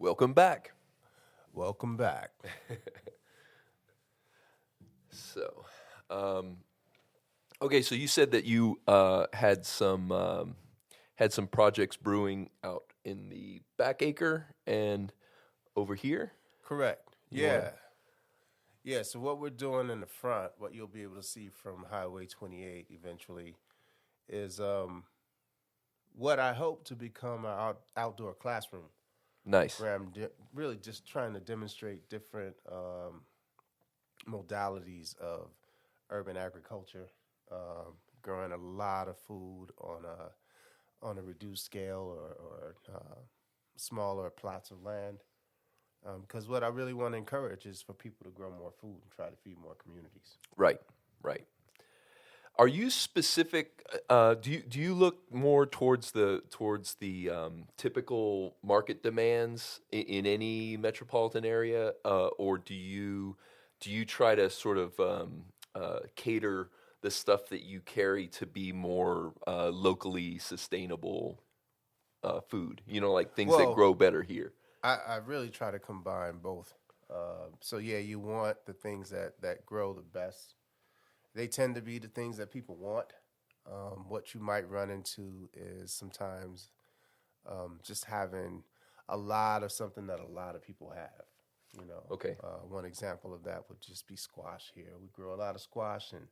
Welcome back. Welcome back. So, okay, so you said that you had some projects brewing out in the back acre and over here. Correct. You Yeah. wanna- Yeah, so what we're doing in the front, what you'll be able to see from Highway 28 eventually, is what I hope to become an outdoor classroom, Nice. where I'm really just trying to demonstrate different modalities of urban agriculture, growing a lot of food on a reduced scale or smaller plots of land. Because what I really want to encourage is for people to grow more food and try to feed more communities. Right. Right. Are you specific? Do you look more towards the typical market demands in any metropolitan area, or do you try to sort of cater the stuff that you carry to be more locally sustainable food? You know, like things that Well, grow better here. I really try to combine both. So yeah, you want the things that grow the best. They tend to be the things that people want. What you might run into is sometimes just having a lot of something that a lot of people have. You know, Okay. one example of that would just be squash here. We grow a lot of squash, and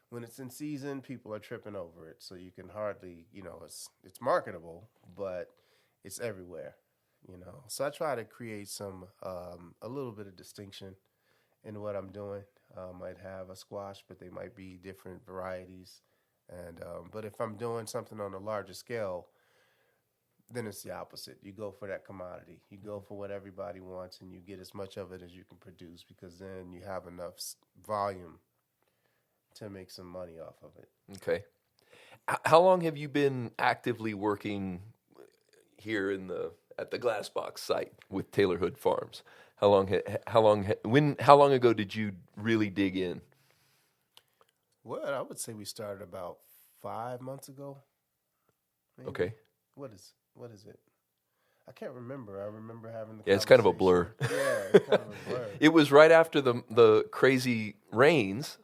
when it's in season, people are tripping over it. So you can hardly, it's marketable, but it's everywhere. So I try to create some a little bit of distinction in what I'm doing. Might have a squash, but they might be different varieties. And but if I'm doing something on a larger scale, then it's the opposite. You go for that commodity. You go for what everybody wants, and you get as much of it as you can produce, because then you have enough volume to make some money off of it. Okay. How long have you been actively working here at the Glassbox site with Taylor Hood Farms? How long ago did you really dig in? Well, I would say we started about 5 months ago. Maybe. Okay. What is it? I can't remember. I remember having the Yeah, it's kind of a conversation. blur. Yeah, it's kind of a blur. It was right after the crazy rains,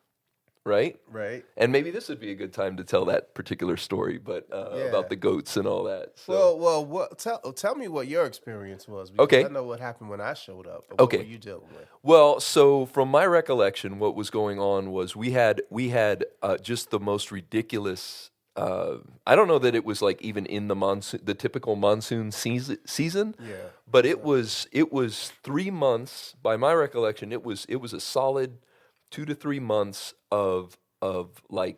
right? Right. And maybe this would be a good time to tell that particular story, but Yeah. about the goats and all that. So. Well, tell me what your experience was, because Okay. I know what happened when I showed up. But Okay. What were you dealing with? Well, so from my recollection, what was going on was we had just the most ridiculous. I don't know that it was like even in the typical monsoon season. Yeah. But it was 3 months. By my recollection, it was a solid 2 to 3 months of like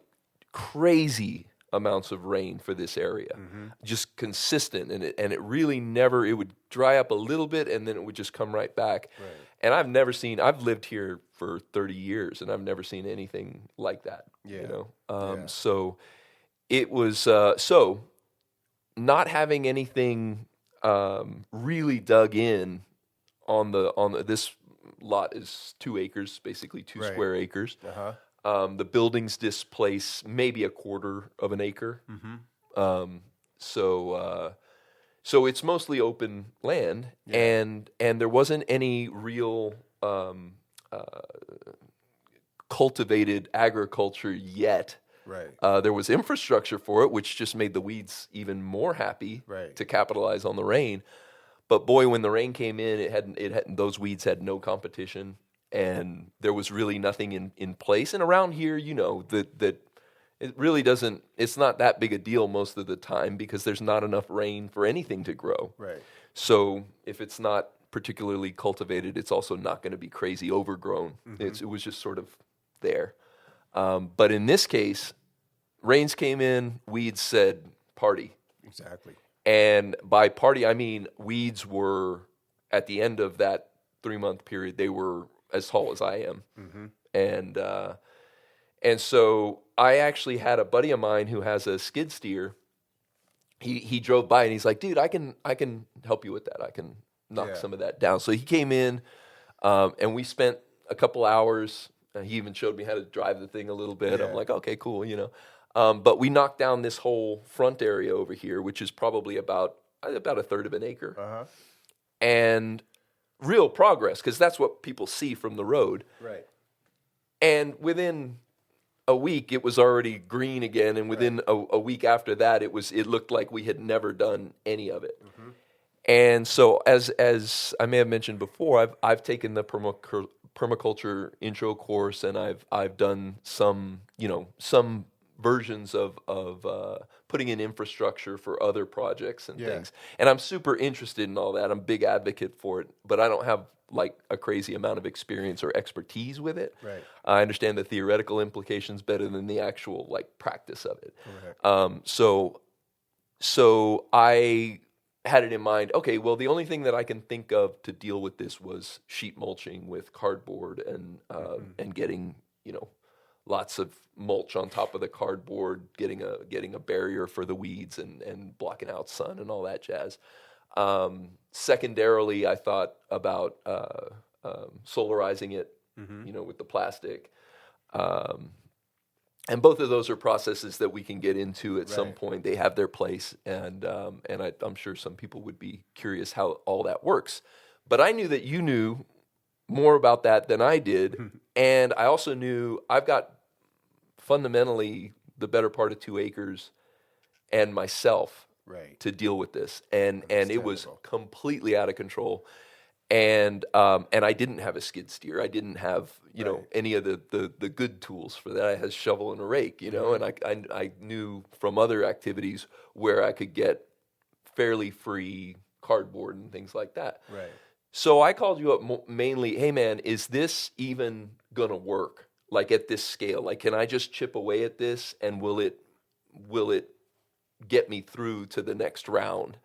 crazy amounts of rain for this area, just consistent, and it really never. It would dry up a little bit, and then it would just come right back. Right. And I've lived here for 30 years, and I've never seen anything like that. Yeah. You know, Yeah. so it was not having anything really dug in on this lot is 2 acres, basically 2 Right. square acres. Uh-huh. The buildings displace maybe a quarter of an acre. Mm-hmm. So it's mostly open land, Yeah. and there wasn't any real cultivated agriculture yet. Right. There was infrastructure for it, which just made the weeds even more happy Right. to capitalize on the rain. But boy, when the rain came in, it had those weeds had no competition, and there was really nothing in place. And around here, that it really doesn't. It's not that big a deal most of the time because there's not enough rain for anything to grow. Right. So if it's not particularly cultivated, it's also not going to be crazy overgrown. It was just sort of there. But in this case, rains came in, weeds said party. Exactly. And by party, I mean weeds were, at the end of that 3-month period, they were as tall as I am. Mm-hmm. And so I actually had a buddy of mine who has a skid steer. He drove by and he's like, dude, I can help you with that. I can knock some of that down. So he came in, and we spent a couple hours. He even showed me how to drive the thing a little bit. Yeah. I'm like, okay, cool, But we knocked down this whole front area over here, which is probably about a third of an acre. Uh-huh. and real progress, because that's what people see from the road. Right. And within a week, it was already green again, and within a week after that, it looked like we had never done any of it. Mm-hmm. And so, as I may have mentioned before, I've taken the permaculture intro course, and I've done some versions of putting in infrastructure for other projects and things. And I'm super interested in all that. I'm a big advocate for it, but I don't have like a crazy amount of experience or expertise with it. Right. I understand the theoretical implications better than the actual like practice of it. Correct. So I had it in mind, okay, well, the only thing that I can think of to deal with this was sheet mulching with cardboard and getting, lots of mulch on top of the cardboard, getting a barrier for the weeds and blocking out sun and all that jazz. Secondarily, I thought about solarizing it, with the plastic. And both of those are processes that we can get into at some point. They have their place, and I'm sure some people would be curious how all that works. But I knew that you knew more about that than I did, and I also knew I've got fundamentally the better part of 2 acres and myself to deal with this, and it was completely out of control. And I didn't have a skid steer. I didn't have any of the good tools for that. I had a shovel and a rake, and I knew from other activities where I could get fairly free cardboard and things like that. Right. So I called you up mainly, hey man, is this even gonna work? Like at this scale? Like, can I just chip away at this, and will it get me through to the next round?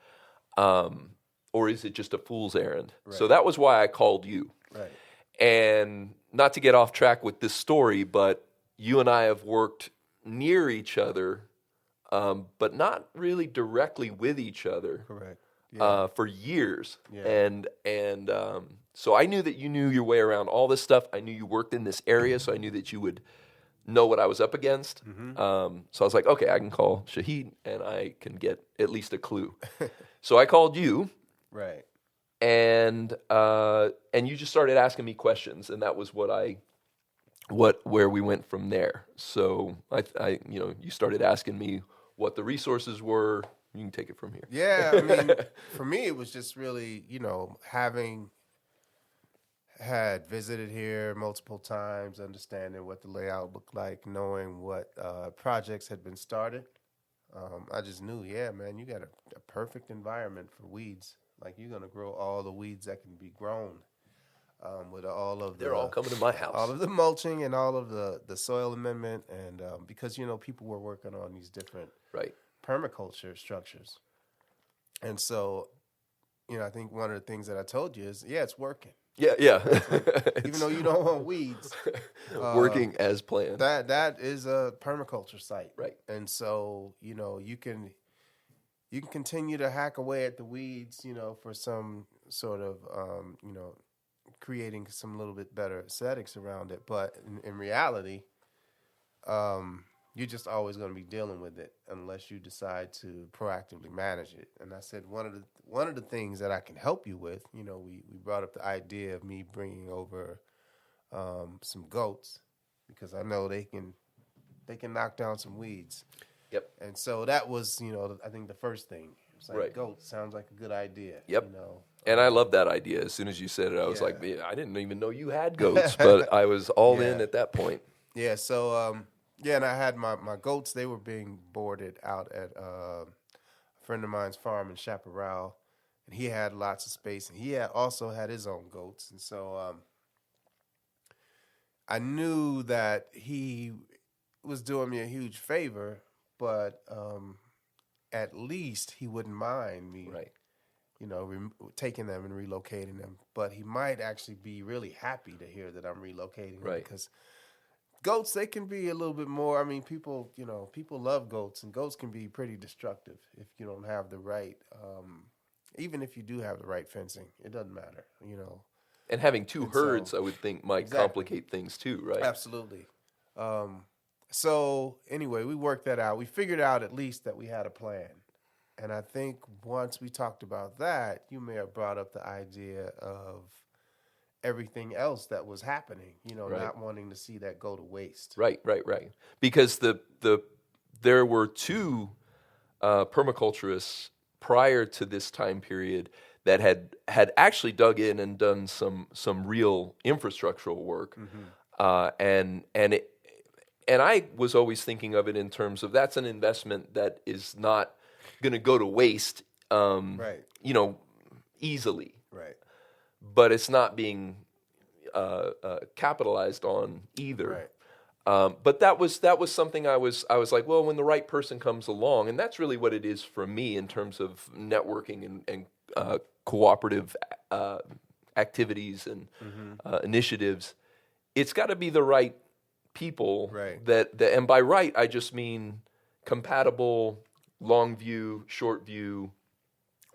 Or is it just a fool's errand? Right. So that was why I called you. Right. And not to get off track with this story, but you and I have worked near each other, but not really directly with each other. Correct. For years. Yeah. And so I knew that you knew your way around all this stuff. I knew you worked in this area, so I knew that you would know what I was up against. So I was like, okay, I can call Shahid, and I can get at least a clue. So I called you. Right. And you just started asking me questions, and that was where we went from there. So I you started asking me what the resources were. You can take it from here. Yeah, I mean, for me, it was just really, having had visited here multiple times, understanding what the layout looked like, knowing what projects had been started. I just knew, yeah, man, you got a perfect environment for weeds. Like, you're going to grow all the weeds that can be grown with all of They're all coming to my house. All of the mulching and all of the soil amendment. And because, people were working on these different permaculture structures. And so, I think one of the things that I told you is, yeah, it's working. Yeah. Even though you don't want weeds. Working as planned. That is a permaculture site. Right. And so, you can continue to hack away at the weeds, for some sort of, creating some little bit better aesthetics around it. But in reality, you're just always going to be dealing with it unless you decide to proactively manage it. And I said one of the things that I can help you with, we brought up the idea of me bringing over some goats, because I know they can knock down some weeds. Yep. And so that was, I think the first thing. It's like, goats sounds like a good idea. Yep. And I love that idea. As soon as you said it, I was like, I didn't even know you had goats, but I was all in at that point. Yeah. So, and I had my goats. They were being boarded out at a friend of mine's farm in Chaparral, and he had lots of space, and he also had his own goats. And so I knew that he was doing me a huge favor, but at least he wouldn't mind me, taking them and relocating them. But he might actually be really happy to hear that I'm relocating them, because goats, they can be a little bit more. I mean, people love goats, and goats can be pretty destructive if you don't have the right. Even if you do have the right fencing, it doesn't matter, And having two herds, I would think, might complicate things too, right? Absolutely. So anyway, we worked that out. We figured out at least that we had a plan, And I think once we talked about that, you may have brought up the idea of everything else that was happening, Right. not wanting to see that go to waste. Right. Because there were two permaculturists prior to this time period that had actually dug in and done some real infrastructural work, and I was always thinking of it in terms of that's an investment that is not going to go to waste, Right. easily, Right. but it's not being capitalized on either. Right. But that was something I was like, well, when the right person comes along, and that's really what it is for me in terms of networking and cooperative activities and initiatives. It's got to be the right people. Right. That and by right I just mean compatible, long view, short view,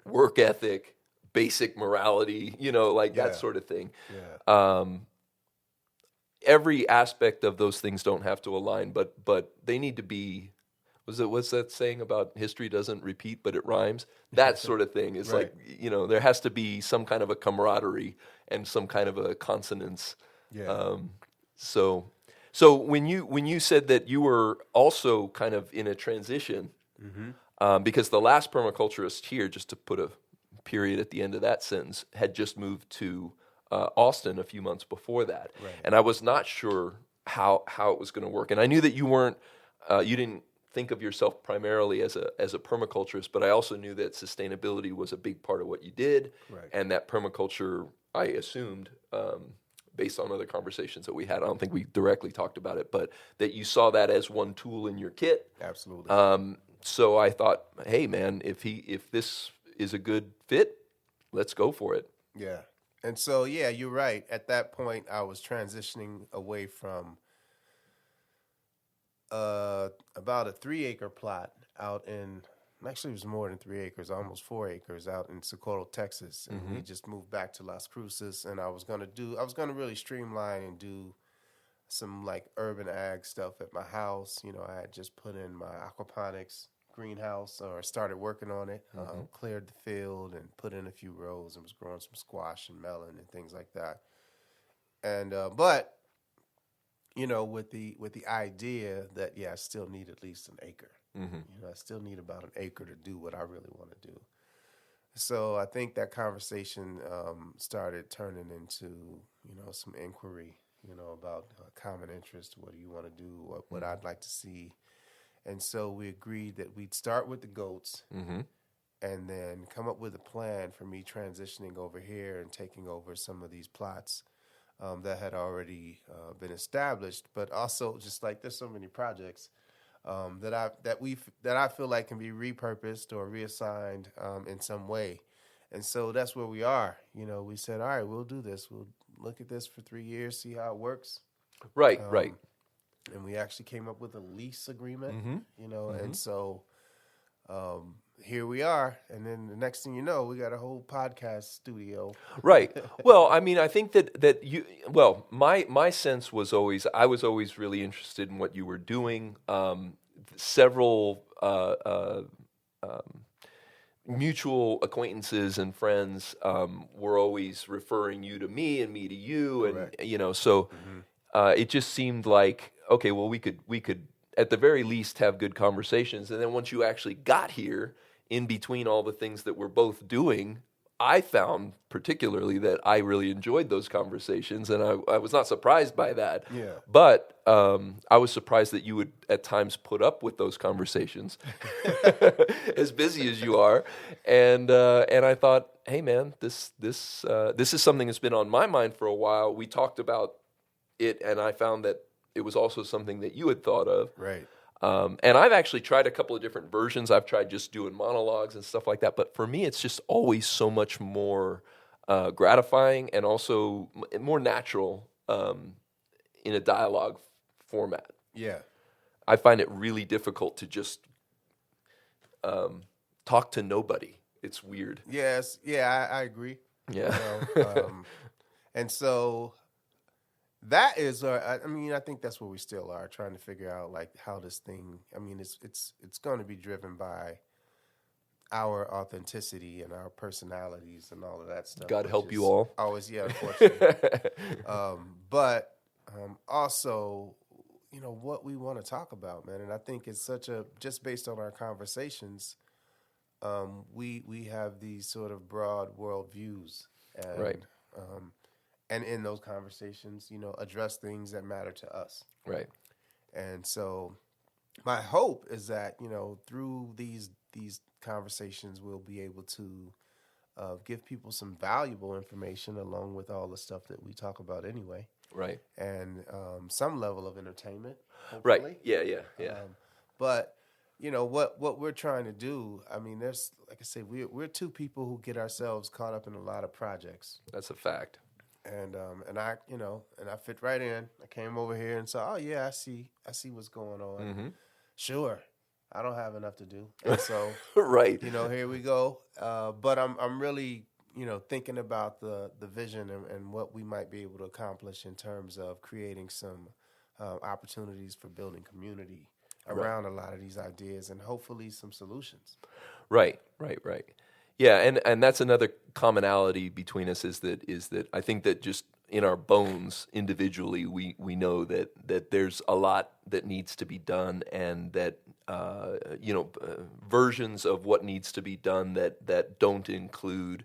work ethic, basic morality, like Yeah. that sort of thing. Yeah. Every aspect of those things don't have to align, but they need to be. What's that saying about history doesn't repeat, but it rhymes? That sort of thing is Right. like, there has to be some kind of a camaraderie and some kind of a consonance. Yeah. So when you said that you were also kind of in a transition, because the last permaculturist here, just to put a period at the end of that sentence, had just moved to Austin a few months before that, Right. and I was not sure how it was going to work. And I knew that you didn't think of yourself primarily as a permaculturist, but I also knew that sustainability was a big part of what you did, Right. and that permaculture, I assumed, based on other conversations that we had, I don't think we directly talked about it, but that you saw that as one tool in your kit. Absolutely. So I thought, hey man, if this is a good fit, let's go for it. Yeah. And so, yeah, you're right. At that point, I was transitioning away from about a 3-acre plot out in, actually it was more than 3 acres, almost 4 acres out in Socorro, Texas. And we just moved back to Las Cruces, and I was going to really streamline and do some like urban ag stuff at my house. I had just put in my aquaponics greenhouse, or started working on it, cleared the field and put in a few rows and was growing some squash and melon and things like that. And but with the idea that I still need at least an acre. I still need about an acre to do what I really want to do. So I think that conversation started turning into some inquiry, about common interest. What do you want to do? What I'd like to see. And so we agreed that we'd start with the goats, and then come up with a plan for me transitioning over here and taking over some of these plots that had already been established. But also, just like there's so many projects that I feel like can be repurposed or reassigned in some way. And so that's where we are. We said, all right, we'll do this. We'll look at this for 3 years, see how it works. Right. And we actually came up with a lease agreement, and so here we are. And then the next thing you know, we got a whole podcast studio. Right. Well, I mean, I think that my sense was I was always really interested in what you were doing. Several mutual acquaintances and friends were always referring you to me and me to you, and Correct. so it just seemed like, okay, well, we could at the very least have good conversations. And then once you actually got here, in between all the things that we're both doing, I found particularly that I really enjoyed those conversations, and I was not surprised by that. Yeah. But I was surprised that you would at times put up with those conversations, as busy as you are. And I thought, hey man, this is something that's been on my mind for a while. We talked about it, and I found that it was also something that you had thought of. Right. And I've actually tried a couple of different versions. I've tried just doing monologues and stuff like that. But for me, it's just always so much more gratifying and also more natural in a dialogue format. Yeah. I find it really difficult to just talk to nobody. It's weird. Yes. Yeah, I agree. Yeah. And so that is, I think that's where we still are, trying to figure out like how this thing. I mean, it's going to be driven by our authenticity and our personalities and all of that stuff. God which help is you all. Always, yeah, unfortunately. But also, what we want to talk about, man. And I think it's just based on our conversations, we have these sort of broad world views. And, Right. And in those conversations, address things that matter to us. Right. And so my hope is that, through these conversations, we'll be able to give people some valuable information along with all the stuff that we talk about anyway. Right. And some level of entertainment, Right. hopefully. Yeah. But what we're trying to do. I mean, there's, like I say, we're two people who get ourselves caught up in a lot of projects. That's a fact. And I fit right in. I came over here and saw, oh yeah, I see what's going on. Mm-hmm. Sure, I don't have enough to do, and so Right. here we go. But I'm really thinking about the vision and what we might be able to accomplish in terms of creating some opportunities for building community around a lot of these ideas and hopefully some solutions. Right. Yeah, and that's another commonality between us is that I think that just in our bones individually we know that there's a lot that needs to be done, and that versions of what needs to be done that don't include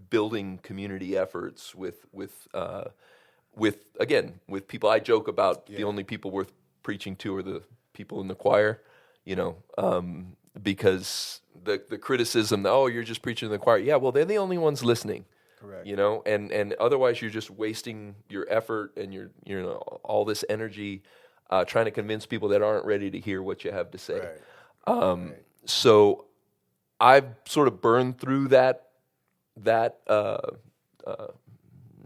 building community efforts with people. I joke about the only people worth preaching to are the people in the choir, because the criticism, you're just preaching to the choir. Yeah, well, they're the only ones listening. Correct. And otherwise you're just wasting your effort and your all this energy trying to convince people that aren't ready to hear what you have to say. Right. So I've sort of burned through that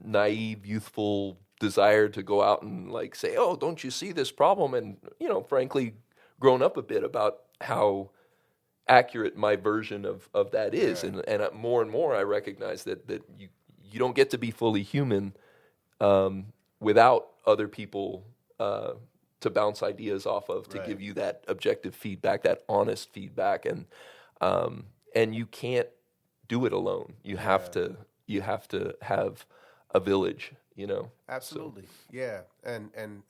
naive, youthful desire to go out and say, oh, don't you see this problem? And, frankly, grown up a bit about how accurate my version of that is. Right. And more and more I recognize that you don't get to be fully human without other people to bounce ideas off of, to give you that objective feedback, that honest feedback. And you can't do it alone. You have to have a village, Absolutely. So. Yeah. And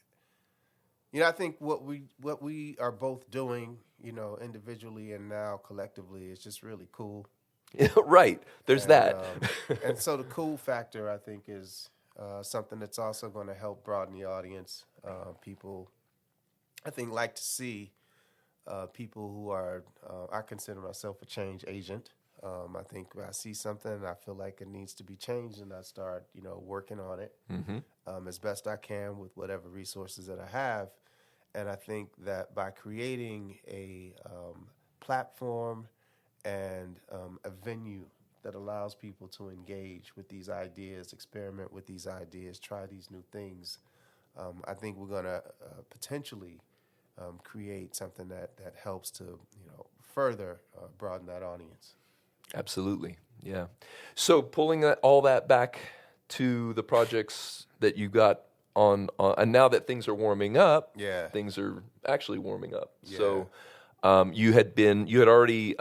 I think what we are both doing, individually and now collectively is just really cool. Right. There's that. And so the cool factor, I think, is something that's also going to help broaden the audience. People, I think, like to see people who are, I consider myself a change agent. I think I see something and I feel like it needs to be changed, and I start, working on it as best I can with whatever resources that I have. And I think that by creating a platform and a venue that allows people to engage with these ideas, experiment with these ideas, try these new things, I think we're going to potentially create something that helps to further broaden that audience. Absolutely, yeah. So pulling all that back to the projects that you got on, and now that things are warming up, things are actually warming up. Yeah. So you had already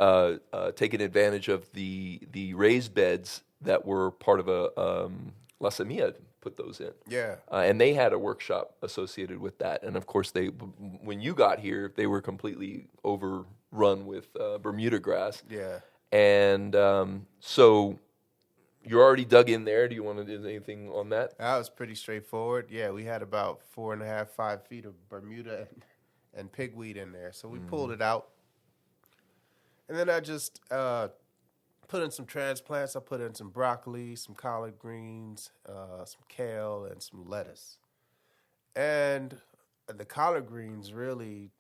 taken advantage of the raised beds that were part of a La Semilla put those in. Yeah. And they had a workshop associated with that. And of course, when you got here, they were completely overrun with Bermuda grass. Yeah. And so you're already dug in there. Do you want to do anything on that? That was pretty straightforward. Yeah, we had about 4.5, 5 feet of Bermuda and pigweed in there. So we pulled it out. And then I just put in some transplants. I put in some broccoli, some collard greens, some kale, and some lettuce. And the collard greens really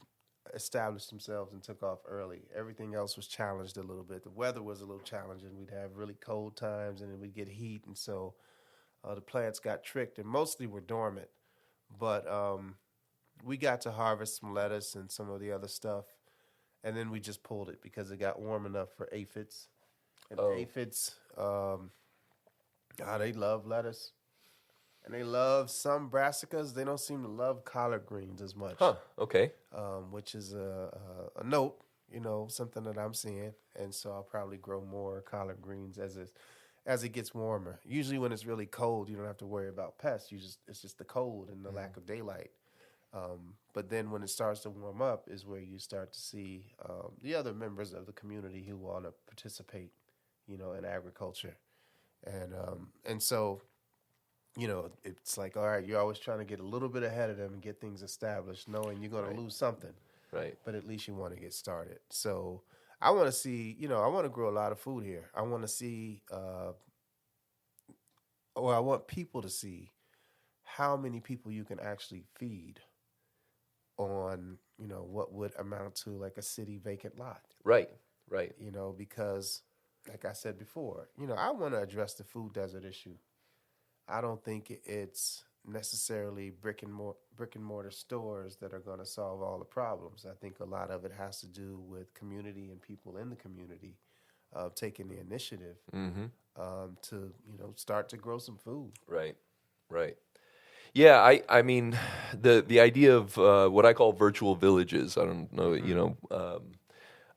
established themselves and took off early. Everything else was challenged a little bit. The weather was a little challenging. We'd have really cold times, and then we'd get heat, and so the plants got tricked, and mostly were dormant. But we got to harvest some lettuce and some of the other stuff, and then we just pulled it because it got warm enough for aphids. And aphids, they love lettuce. And they love some brassicas. They don't seem to love collard greens as much. Huh, okay. Which is a note, something that I'm seeing, and so I'll probably grow more collard greens as it gets warmer. Usually, when it's really cold, you don't have to worry about pests. It's just the cold and the lack of daylight. But then when it starts to warm up, is where you start to see the other members of the community who want to participate, in agriculture, and so it's like, all right, you're always trying to get a little bit ahead of them and get things established, knowing you're going to lose something. Right. But at least you want to get started. So I want to see, I want to grow a lot of food here. I want to see, or I want people to see how many people you can actually feed on, what would amount to like a city vacant lot. Right. Right. Because like I said before, I want to address the food desert issue. I don't think it's necessarily brick and mortar stores that are going to solve all the problems. I think a lot of it has to do with community and people in the community taking the initiative to start to grow some food. Right. Right. Yeah, I mean, the idea of what I call virtual villages. I don't know,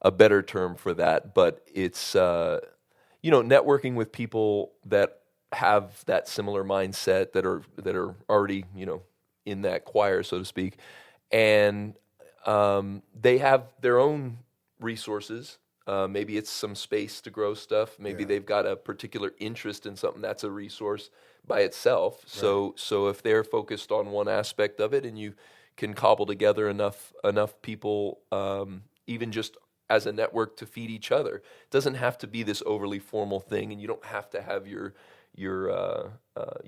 a better term for that, but it's networking with people that have that similar mindset, that are already in that choir, so to speak, and they have their own resources. Maybe it's some space to grow stuff. Maybe they've got a particular interest in something that's a resource by itself. So if they're focused on one aspect of it, and you can cobble together enough people, even just as a network to feed each other, it doesn't have to be this overly formal thing, and you don't have to have you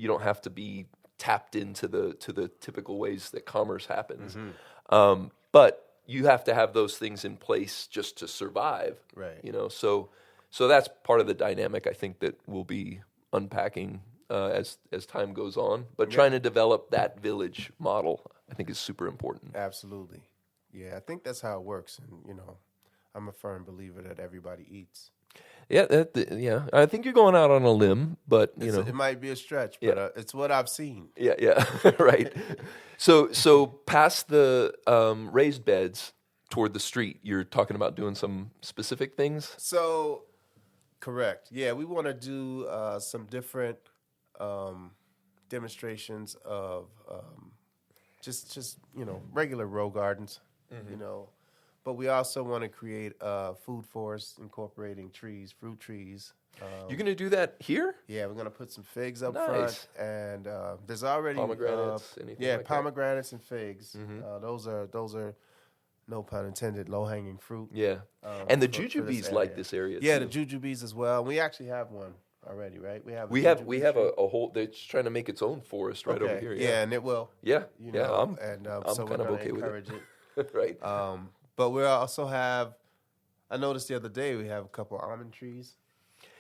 don't have to be tapped into the typical ways that commerce happens. But you have to have those things in place just to survive. Right. So that's part of the dynamic I think that we'll be unpacking as time goes on. But trying to develop that village model, I think, is super important. Absolutely. Yeah, I think that's how it works. And, I'm a firm believer that everybody eats. Yeah, I think you're going out on a limb, but it might be a stretch, but it's what I've seen. Yeah, right. So past the raised beds toward the street, you're talking about doing some specific things. So, correct. Yeah, we want to do some different demonstrations of just regular row gardens, But we also want to create a food forest incorporating fruit trees. You're going to do that here? Yeah, we're going to put some figs up Nice. front. And there's already... Pomegranates, anything like pomegranates and figs. Those are, no pun intended, low-hanging fruit. Yeah. And the jujubes like this area, Yeah, too. the jujubes as well. We actually have one already, right? We have a whole... They're just trying to make its own forest right over here. Yeah, and it will. Yeah, I'm so kind of okay with it. Right. But we also have, I noticed the other day, we have a couple almond trees.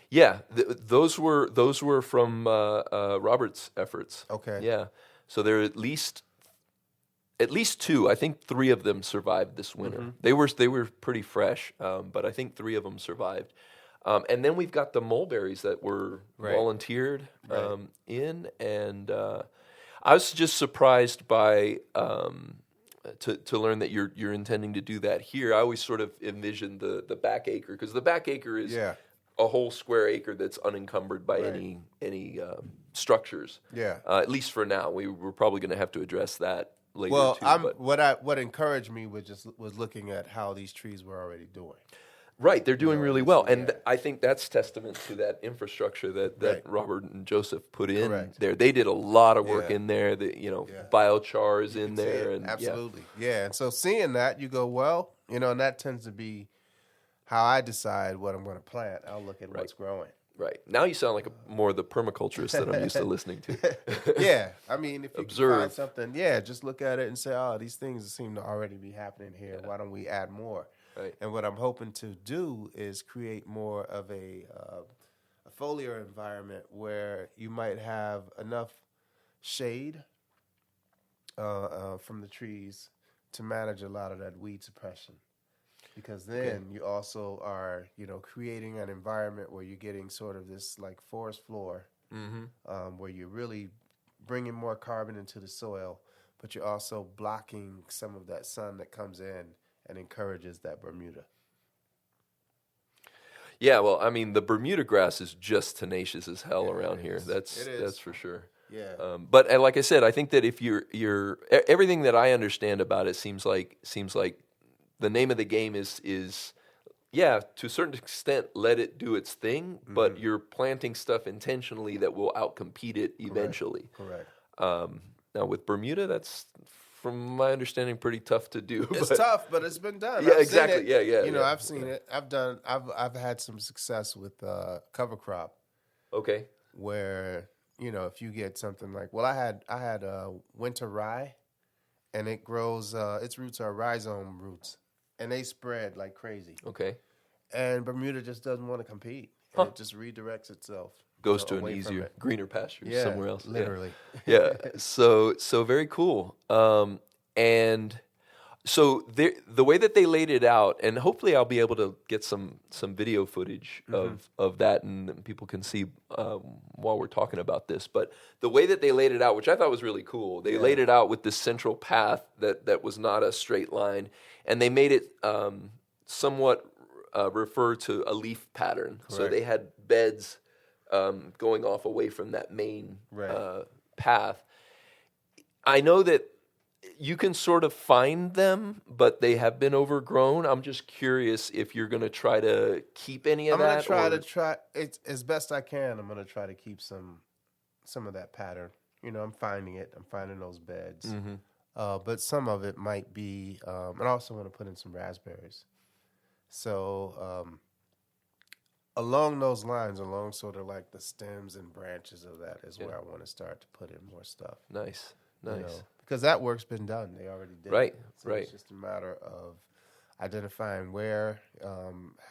Yeah, those were from Robert's efforts. Okay. Yeah, so there are at least two. I think 3 of them survived this winter. They were pretty fresh, but I think 3 of them survived. And then we've got the mulberries that were volunteered in, and I was just surprised by. To learn that you're intending to do that here. I always sort of envisioned the back acre, because the back acre is a whole square acre that's unencumbered by any structures. Yeah. At least for now. We're probably going to have to address that later. Well, too, what encouraged me was looking at how these trees were already doing. Right, they're doing really well, and I think that's testament to that infrastructure that Robert and Joseph put in there. They did a lot of work in there. Biochar is in there, and absolutely, And so seeing that, you go, well, and that tends to be how I decide what I'm going to plant. I'll look at what's growing. Right. Now you sound like more of the permaculturist that I'm used to listening to. Yeah. I mean, if you Observe. find something, just look at it and say, oh, these things seem to already be happening here. Why don't we add more? Right. And what I'm hoping to do is create more of a foliar environment where you might have enough shade from the trees to manage a lot of that weed suppression. Because then you also are, creating an environment where you're getting sort of this like forest floor, where you're really bringing more carbon into the soil, but you're also blocking some of that sun that comes in and encourages that Bermuda. Yeah, well, I mean, the Bermuda grass is just tenacious as hell Yeah, around it here. is. It That's is. for sure. Yeah. But like I said, I think that if everything that I understand about it seems like the name of the game is yeah, to a certain extent, let it do its thing, but you're planting stuff intentionally that will outcompete it Correct. eventually. Correct. Now with Bermuda, that's from my understanding pretty tough to do. It's But tough, but it's been done. yeah, I've seen exactly. it. Yeah, yeah, You know, yeah. I've seen it. I've had some success with cover crop Okay. where, you know, if you get something like, well, I had winter rye, and it grows. Its roots are rhizome roots, and they spread like crazy. Okay. And Bermuda just doesn't want to compete, and Huh. it just redirects itself, Goes to an away from easier, it. greener pasture Yeah, somewhere else. literally. Yeah. So very cool. And so the way that they laid it out, and hopefully I'll be able to get some video footage of that, and people can see while we're talking about this. But the way that they laid it out, which I thought was really cool, they laid it out with this central path that was not a straight line, and they made it somewhat refer to a leaf pattern. So Correct. they had beds going off away from that main Right. path. I know that you can sort of find them, but they have been overgrown. I'm just curious if you're going to try to keep any of I'm gonna that. try it as best I can. I'm gonna try to keep some of that pattern. You know, I'm finding it. I'm finding those beds. But some of it might be, and I also want to put in some raspberries. So along those lines, along sort of like the stems and branches of that is where I want to start to put in more stuff. Nice. You know, because that work's been done. They already did. Right, it. So right. It's just a matter of identifying where,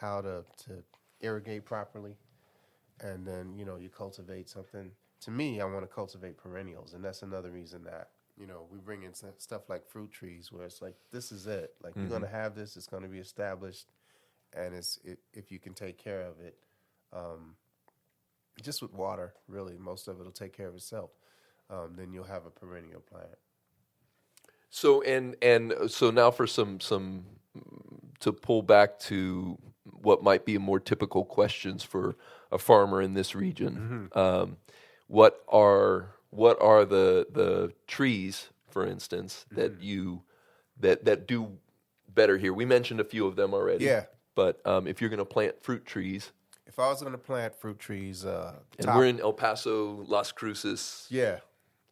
how to irrigate properly, and then you cultivate something. To me, I want to cultivate perennials, and that's another reason that we bring in stuff like fruit trees, where it's like this is it. Like you're gonna have this. It's gonna be established, and if you can take care of it, just with water, really, most of it will take care of itself. Then you'll have a perennial plant. So so now for some to pull back to what might be more typical questions for a farmer in this region. What are the trees, for instance, that you that do better here? We mentioned a few of them already. Yeah. But if you're going to plant fruit trees, If I was going to plant fruit trees, and we're in El Paso, Las Cruces. Yeah.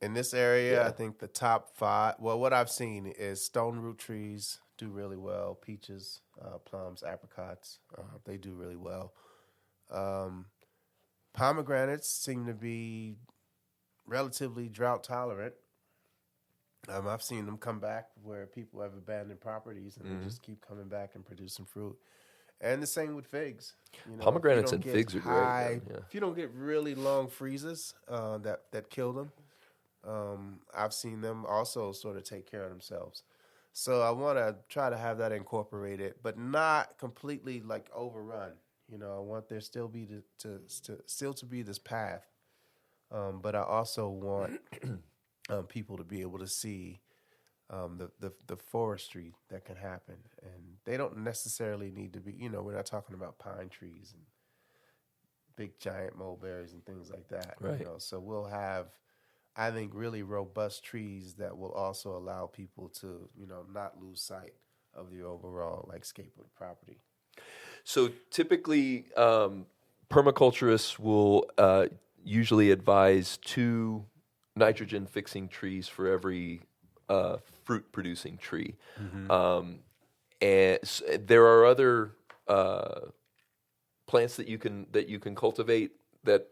In this area, Yeah. I think the top 5, well, what I've seen is stone root trees do really well. Peaches, plums, apricots, they do really well. Pomegranates seem to be relatively drought tolerant. I've seen them come back where people have abandoned properties and they just keep coming back and producing fruit. And the same with figs. Pomegranates if you don't and get figs are great, man, yeah. If you don't get really long freezes that kill them, I've seen them also sort of take care of themselves. So I want to try to have that incorporated, but not completely like overrun. I want there still be still to be this path, but I also want people to be able to see the forestry that can happen, and they don't necessarily need to be. We're not talking about pine trees and big giant mulberries and things like that. Right. So we'll have, I think, really robust trees that will also allow people to not lose sight of the overall scape of the property. So typically, permaculturists will usually advise 2 nitrogen-fixing trees for every fruit-producing tree. And there are other plants that you can cultivate that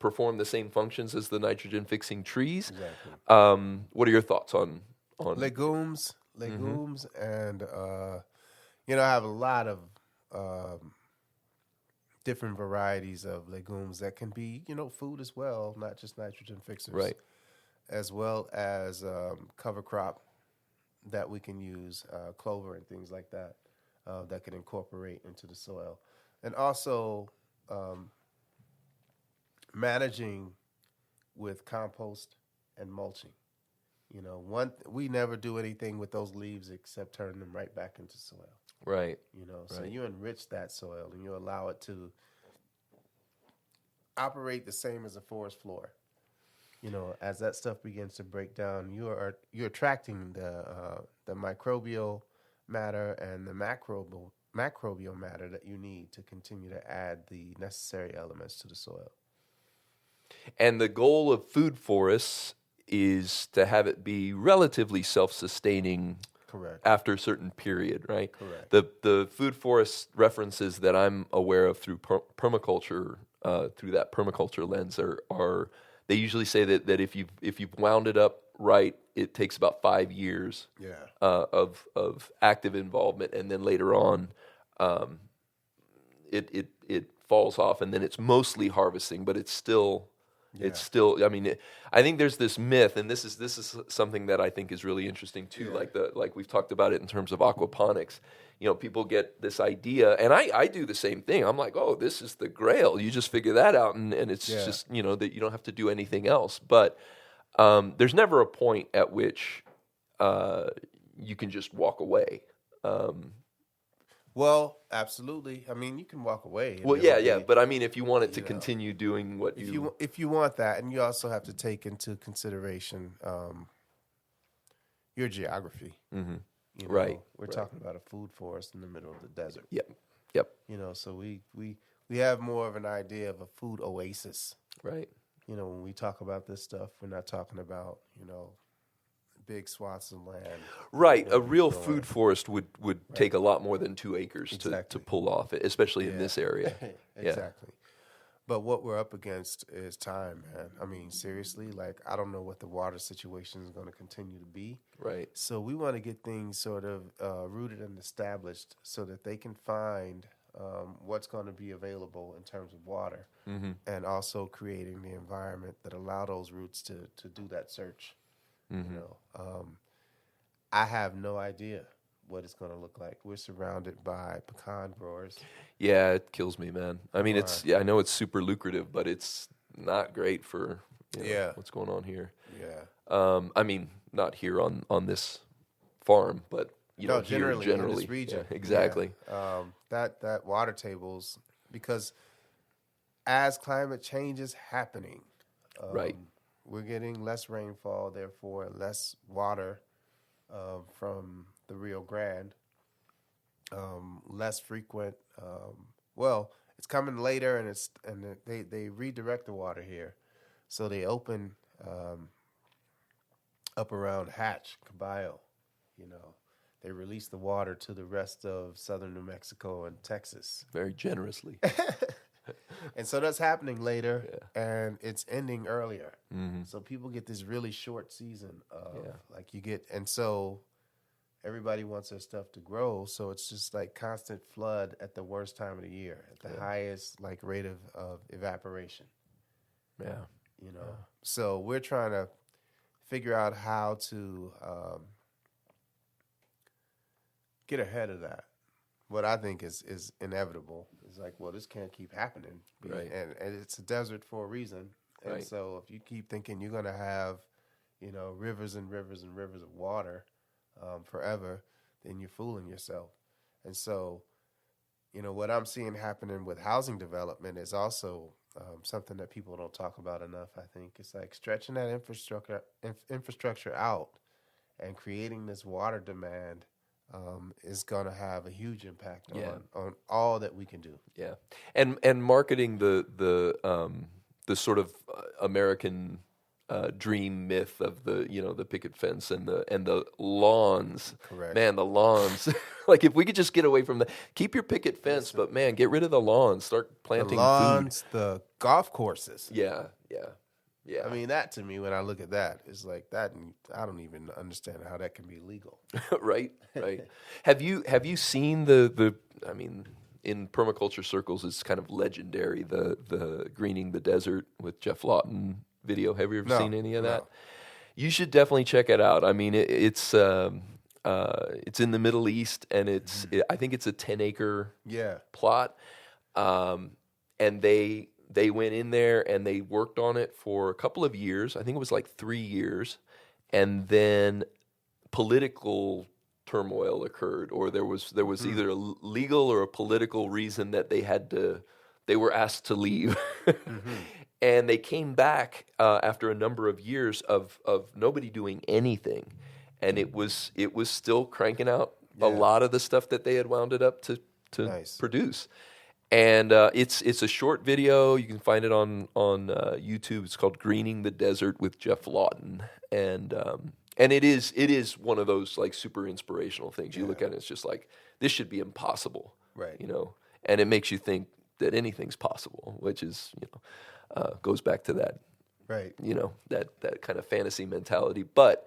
perform the same functions as the nitrogen-fixing trees. Exactly. What are your thoughts on Legumes, and I have a lot of different varieties of legumes that can be food as well, not just nitrogen fixers, Right. as well as cover crop that we can use, clover and things like that, that can incorporate into the soil, and also managing with compost and mulching. We never do anything with those leaves except turn them right back into soil. Right. So Right. you enrich that soil and you allow it to operate the same as a forest floor. As that stuff begins to break down, you're attracting the microbial matter and the macrobial matter that you need to continue to add the necessary elements to the soil. And the goal of food forests is to have it be relatively self-sustaining Correct. after a certain period, right? Correct. The food forest references that I'm aware of through permaculture, through that permaculture lens, are they usually say that if you've wound it up right, it takes about 5 years Yeah. of active involvement, and then later on, it falls off, and then it's mostly harvesting, but it's still. Yeah. It's still. I mean, I think there's this myth, and this is something that I think is really interesting too. Yeah. Like we've talked about it in terms of aquaponics. People get this idea, and I do the same thing. I'm like, oh, this is the grail. You just figure that out, and it's just that you don't have to do anything else. But there's never a point at which you can just walk away. Well, absolutely. I mean, you can walk away. Well, yeah. But I mean, if you wanted to continue doing what if you want that, and you also have to take into consideration your geography. Mm-hmm. Right. We're talking about a food forest in the middle of the desert. Yep. So we have more of an idea of a food oasis. Right. When we talk about this stuff, we're not talking about big swaths of land. Right. A real food forest would take a lot more than 2 acres to pull off, especially in this area. Exactly. But what we're up against is time, man. I mean, seriously, like, I don't know what the water situation is going to continue to be. Right. So we want to get things sort of rooted and established so that they can find what's going to be available in terms of water, and also creating the environment that allow those roots to do that search. I have no idea what it's going to look like. We're surrounded by pecan growers. Yeah, it kills me, man. I mean, I know it's super lucrative, but it's not great for what's going on here. Yeah. I mean, not here on this farm, but generally here, in this region. Yeah, exactly. Yeah. That water tables, because as climate change is happening, right, we're getting less rainfall, therefore less water from the Rio Grande, less frequent. Well, it's coming later, and they redirect the water here, so they open up around Hatch, Caballo. They release the water to the rest of southern New Mexico and Texas very generously. And so that's happening later, and it's ending earlier. So people get this really short season of and so everybody wants their stuff to grow. So it's just like constant flood at the worst time of the year, at the highest rate of evaporation. Yeah. So we're trying to figure out how to get ahead of that. What I think is inevitable is like, well, this can't keep happening. Right. And it's a desert for a reason. And right. So if you keep thinking you're going to have, rivers and rivers and rivers of water forever, then you're fooling yourself. And so, what I'm seeing happening with housing development is also something that people don't talk about enough, I think. It's like stretching that infrastructure out and creating this water demand is going to have a huge impact on all that we can do. Yeah, and marketing the sort of American dream myth of the picket fence and the lawns. Correct. Man, the lawns. Like if we could just get away from keep your picket fence, but man, get rid of the lawns. Start planting the lawns, food. the golf courses. Yeah. I mean, that to me, when I look at that, is like that. I don't even understand how that can be legal. Right. Have you seen the? I mean, in permaculture circles, it's kind of legendary. The greening the desert with Jeff Lawton video. Have you ever seen any of that? You should definitely check it out. I mean, it's in the Middle East, and I think it's a 10-acre plot, and they went in there and they worked on it for a couple of years. I think it was like 3 years. And then political turmoil occurred, or there was either a legal or a political reason that they were asked to leave. And they came back after a number of years of nobody doing anything, and it was still cranking out a lot of the stuff that they had wound it up to Nice. produce. And it's a short video. You can find it on YouTube. It's called "Greening the Desert" with Jeff Lawton, and it is one of those like super inspirational things. You look at it, it's just like this should be impossible, Right. you know, and it makes you think that anything's possible, which is goes back to that, Right. you know, that kind of fantasy mentality. But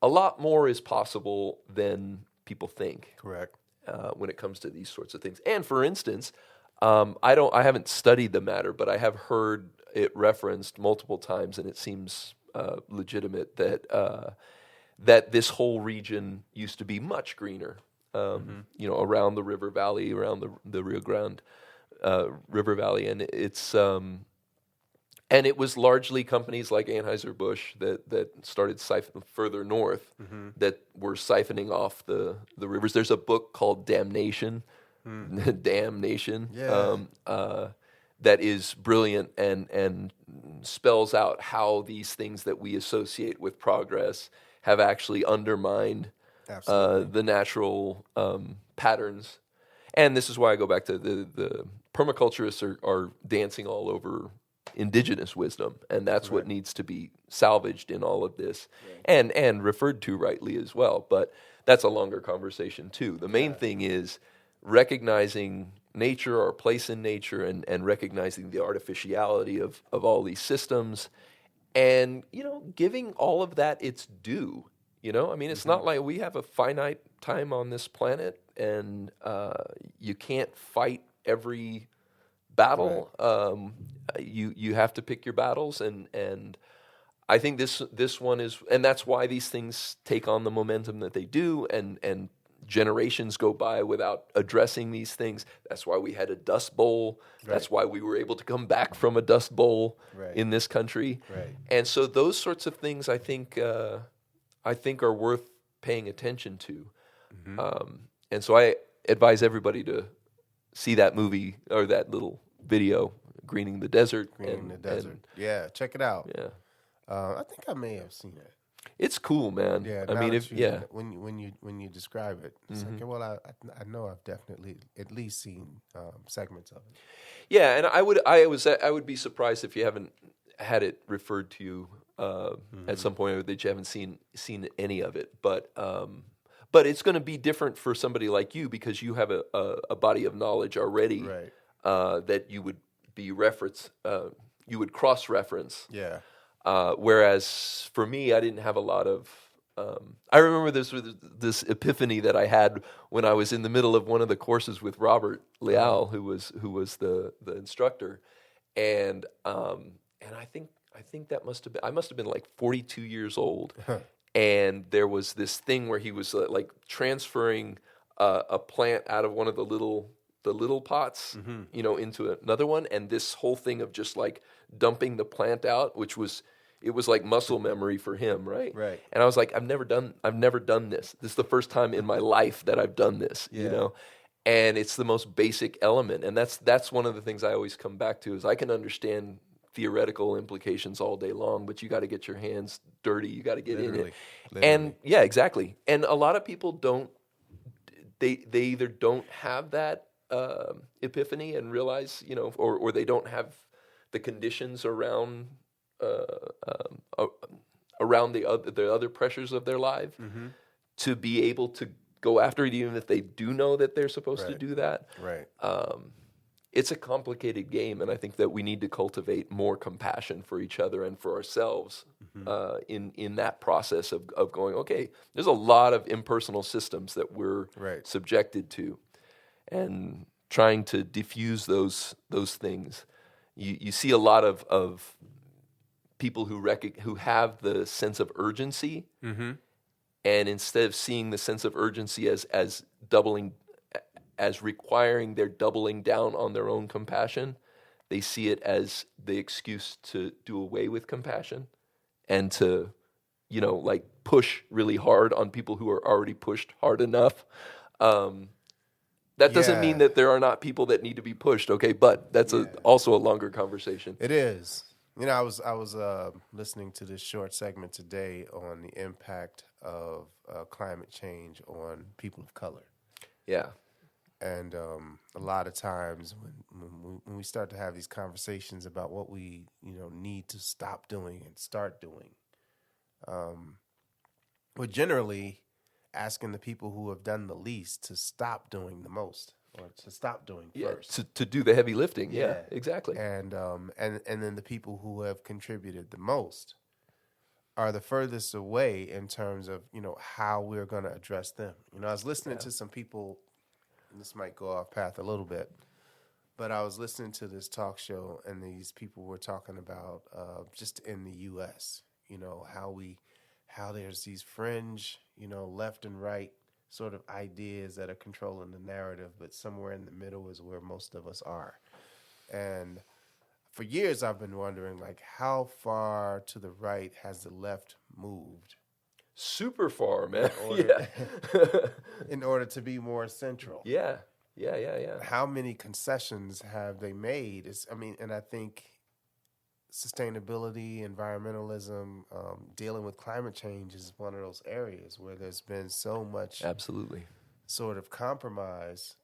a lot more is possible than people think Correct. when it comes to these sorts of things. And for instance, I haven't studied the matter, but I have heard it referenced multiple times, and it seems legitimate that this whole region used to be much greener. You know, around the river valley, around the Rio Grande River Valley, and and it was largely companies like Anheuser-Busch that started further north that were siphoning off the rivers. There's a book called Damnation, Damnation, that is brilliant and spells out how these things that we associate with progress have actually undermined the natural patterns. And this is why I go back to the permaculturists are dancing all over indigenous wisdom, and that's what needs to be salvaged in all of this, and referred to rightly as well. But that's a longer conversation too. The main thing is recognizing nature, our place in nature, and recognizing the artificiality of all these systems, and giving all of that its due. I mean, it's not like we have a finite time on this planet, and you can't fight every battle. You have to pick your battles, and I think this one is, and that's why these things take on the momentum that they do, and generations go by without addressing these things. That's why we had a Dust Bowl. That's why we were able to come back from a Dust Bowl in this country. And so those sorts of things, I think are worth paying attention to. And so I advise everybody to see that movie or that little video, Greening the Desert. Yeah, check it out. Yeah. I think I may have seen it. It's cool, man. Yeah, I mean, when you describe it, it's like, well, I know I've definitely at least seen segments of it. Yeah, and I would be surprised if you haven't had it referred to you at some point, or that you haven't seen any of it. But it's going to be different for somebody like you because you have a body of knowledge already that you would be you would cross-reference. Yeah. Whereas for me, I didn't have a lot of. I remember this epiphany that I had when I was in the middle of one of the courses with Robert Leal, who was the instructor, and I think that I must have been like 42 years old, and there was this thing where he was like transferring a plant out of one of the little pots, into another one, and this whole thing of just like dumping the plant out, it was like muscle memory for him, right? Right. And I was like, I've never done this. This is the first time in my life that I've done this, and it's the most basic element, and that's one of the things I always come back to is I can understand theoretical implications all day long, but you got to get your hands dirty. You got to get in it. And yeah, exactly. And a lot of people don't. They either don't have that epiphany and realize, or they don't have the conditions around the other pressures of their life to be able to go after it, even if they do know that they're supposed to do that. Right. It's a complicated game, and I think that we need to cultivate more compassion for each other and for ourselves in that process of going, okay, there's a lot of impersonal systems that we're subjected to, and trying to diffuse those things. You see a lot of people who have the sense of urgency, and instead of seeing the sense of urgency as requiring their doubling down on their own compassion, they see it as the excuse to do away with compassion and to, like push really hard on people who are already pushed hard enough. That doesn't mean that there are not people that need to be pushed, okay? But that's also a longer conversation. It is. You know, I was listening to this short segment today on the impact of climate change on people of color. Yeah. And a lot of times when we start to have these conversations about what we, need to stop doing and start doing, we're generally asking the people who have done the least to stop doing the most, or to stop doing first. To do the heavy lifting. Yeah, exactly. And then the people who have contributed the most are the furthest away in terms of, how we're going to address them. I was listening to some people, and this might go off path a little bit, but I was listening to this talk show, and these people were talking about just in the U.S., how there's these fringe, left and right sort of ideas that are controlling the narrative, but somewhere in the middle is where most of us are. And for years, I've been wondering, how far to the right has the left moved? Super far, man. In order to be more central. Yeah. How many concessions have they made? And I think sustainability, environmentalism, dealing with climate change is one of those areas where there's been so much absolutely sort of compromise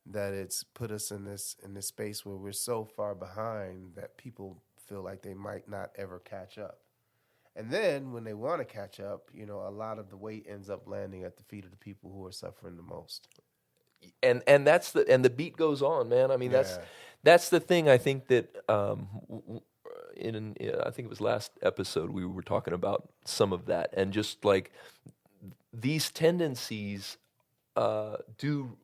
that it's put us in this space where we're so far behind that people feel like they might not ever catch up. And then when they want to catch up, a lot of the weight ends up landing at the feet of the people who are suffering the most. And that's the beat goes on, man. I mean, that's the thing. I think that I think it was last episode we were talking about some of that, and just like these tendencies do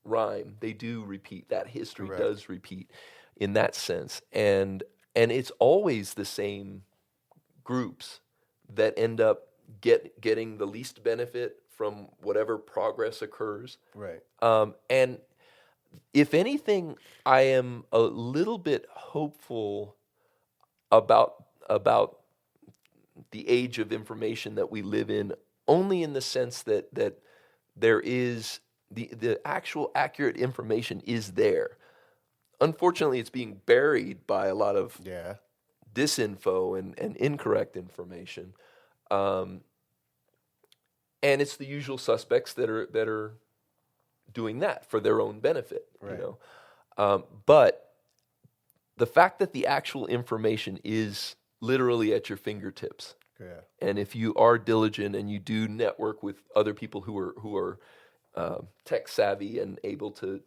rhyme. They do repeat. That history does repeat in that sense, and it's always the same groups that end up getting the least benefit from whatever progress occurs. Right. And if anything, I am a little bit hopeful about the age of information that we live in, only in the sense that there is the actual accurate information is there. Unfortunately, it's being buried by a lot of disinfo and incorrect information. And it's the usual suspects that are doing that for their own benefit, but the fact that the actual information is literally at your fingertips, and if you are diligent and you do network with other people who are tech savvy and able to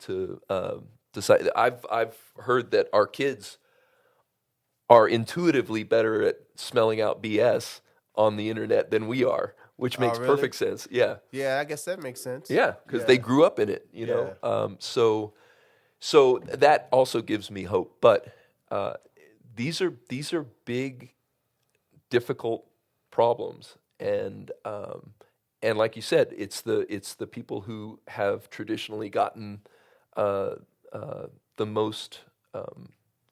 decide, I've heard that our kids are intuitively better at smelling out BS on the internet than we are. Which makes perfect sense. Yeah. Yeah, I guess that makes sense. Yeah, because they grew up in it, know. So that also gives me hope. But these are big, difficult problems, and like you said, it's the people who have traditionally gotten the most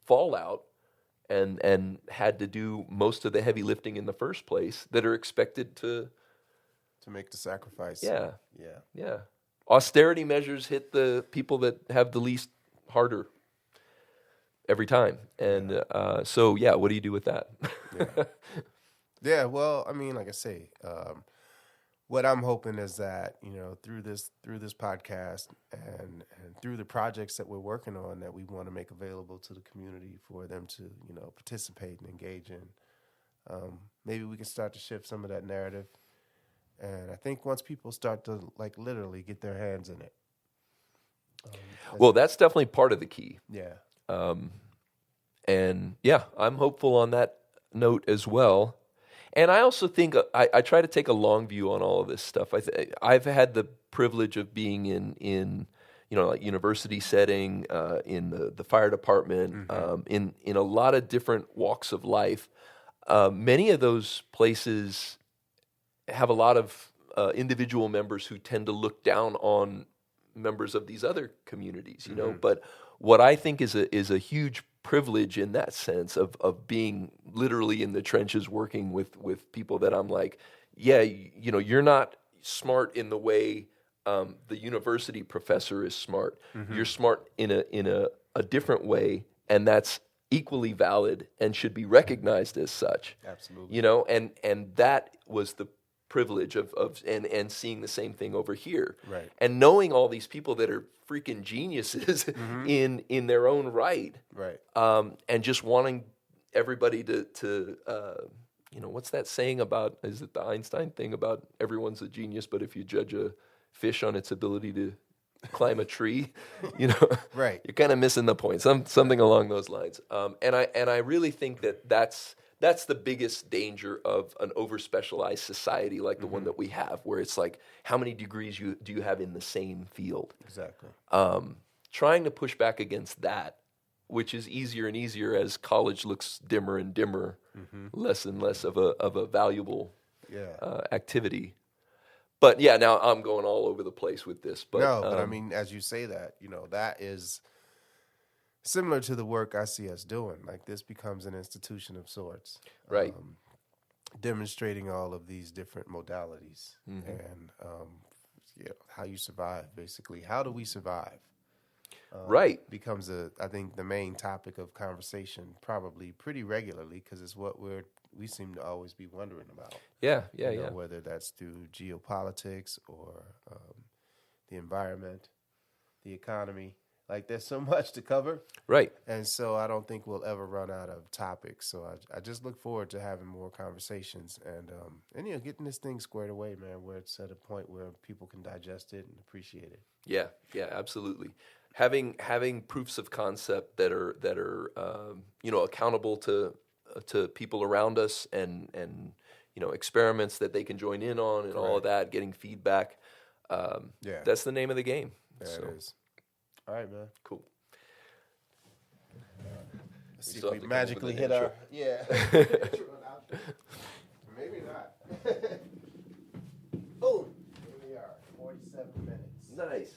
fallout and had to do most of the heavy lifting in the first place that are expected to make the sacrifice. Yeah. Austerity measures hit the people that have the least harder every time. And so, what do you do with that? Well, I mean, like I say, what I'm hoping is that, through this podcast and through the projects that we're working on that we want to make available to the community for them to, participate and engage in, maybe we can start to shift some of that narrative. And I think once people start to literally get their hands in it. That's definitely part of the key. Yeah. And I'm hopeful on that note as well. And I also think I try to take a long view on all of this stuff. I've had the privilege of being in university setting, in the fire department, in a lot of different walks of life. Many of those places have a lot of individual members who tend to look down on members of these other communities, But what I think is a huge privilege in that sense of being literally in the trenches working with people that I'm like, yeah, you know, you're not smart in the way the university professor is smart. You're smart in a different way, and that's equally valid and should be recognized as such. Absolutely. You know, and that was the privilege of and seeing the same thing over here. Right. And knowing all these people that are freaking geniuses in their own right. Right. And just wanting everybody to you know, what's that saying about, is it the Einstein thing about everyone's a genius, but if you judge a fish on its ability to climb a tree, you know, Right. you're kind of missing the point. Something along those lines. And I really think that's the biggest danger of an over specialized society like the one that we have, where it's like, how many degrees do you have in the same field? Exactly. Trying to push back against that, which is easier and easier as college looks dimmer and dimmer, less and less of a valuable activity. But yeah, now I'm going all over the place with this. But no, but I mean, as you say that, you know, that is similar to the work I see us doing. Like, this becomes an institution of sorts, right. Demonstrating all of these different modalities and how you survive. Basically, how do we survive? Right. Becomes I think the main topic of conversation, probably pretty regularly, because it's what we seem to always be wondering about. Yeah. Whether that's through geopolitics or the environment, the economy. Like, there's so much to cover. Right. And so I don't think we'll ever run out of topics. So I just look forward to having more conversations and you know, getting this thing squared away, man, where it's at a point where people can digest it and appreciate it. Yeah, absolutely. Having proofs of concept that are you know, accountable to people around us, and you know, experiments that they can join in on, and all of that, getting feedback. That's the name of the game. Yeah, it is. All right, man. Cool. Let's see if we magically hit our Maybe not. Boom. Here we are. 47 minutes. Nice.